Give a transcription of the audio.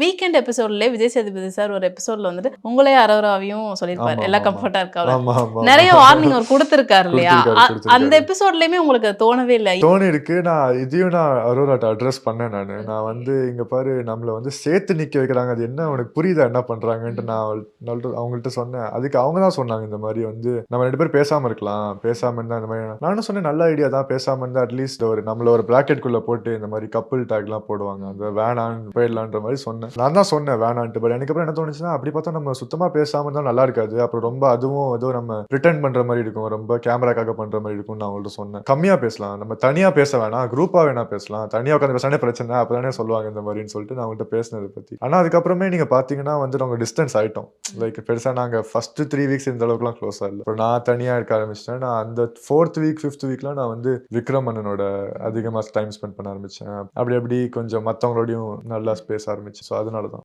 Weekend எபிசோட்லயே Vijay Sethupathi sir ஒரு எபிசோட்ல வந்துட்டு உங்களே அரவராவையும் சொல்லியிருப்பாரு. எல்லாம் ஆமாமாமா. கம்ஃபர்ட்டா இருக்கா அவ்வளோ. ஆமாமாமா. நெறைய வார்னிங் அவர் குடுத்திருக்காரு இல்லையா? குடுத்திருக்காரு, அந்த குடுத்திருக்காரு. எபிசோட்லயுமே உங்களுக்கு அது தோணவே இல்ல. தோணியிருக்கு. நான் அரோராட்ட அட்ரஸ் பண்ணேன் நானு. நான் இங்க பாரு நம்மள சேர்த்து நிக்க வைக்கிறாங்க. அது என்ன உனக்கு புரியுதா என்ன பண்றாங்கன்ட்டு நான் அவங்கள்ட்ட சொன்னேன். அதுக்கு அவங்க தான் சொன்னாங்க இந்த மாரி நம்ம 2 பேரும் பேசாம இருக்கலாம். பேசாம இருந்தா இந்த மாரி நானும் சொன்னேன் நல்ல ஐடியா தான். பேசாம இருந்தா அட்லீஸ்ட் நம்மள ஒரு பிராக்கெட்குள்ள போட்டு இந்த மாரி கப்பிள் டேக்லாம் போடுவாங்க. அந்த வேணான்னு போயிடலான்ற மாரி சொன்னேன். நான் தான் சொன்னேன் வேணான்ட்டு. பட் எனக்கு அப்புறம் என்ன தோணுச்சுன்னா, அப்படி பார்த்தா நம்ம சுத்தமா பேசாம இருந்தா நல்லா இருக்காது. அப்புறம் ரொம்ப அதுவும் ஏதோ நம்ம பிரிட்டெண்ட் பண்ற மாரி இருக்கும். ரொம்ப கேமராக்காக பண்ற மாரி இருக்கும்னு நான் அவங்கள்ட்ட சொன்னேன். கம்மியா பேசலாம். நம்ம தனியா பேச வேணாம். குரூப்பா வேணா பேசலாம். தனியா உட்கார்ந்து பேசினாலே பிரச்சனை. அப்பதானே சொல்லுவாங்க இந்த மாரின்னு சொல்லிட்டு நான் அவங்கள்ட்ட பேசினத பத்தி. ஆனா அதுக்கப்புறமே நீங்க பார்த்தீங்கன்னா நாங்க டிஸ்டன்ஸ் ஆயிட்டோம். லைக் பெருசா நாங்க ஃபர்ஸ்ட் 3 வீக்ஸ் இந்த அளவுக்குலாம் க்ளோஸா இல்ல. அப்புறம் நான் தனியா இருக்க ஆரம்பிச்சுட்டேன். நான் அந்த 4த் வீக், 5த் வீக்லாம் நான் விக்ரம் அண்ணனோட அதிகமா டைம் ஸ்பெண்ட் பண்ண ஆரம்பிச்சேன். அப்படி கொஞ்சம் மத்தவங்களோடையும் நல்லா பேச ஆரம்பிச்சேன். ஸோ அதனால தான்.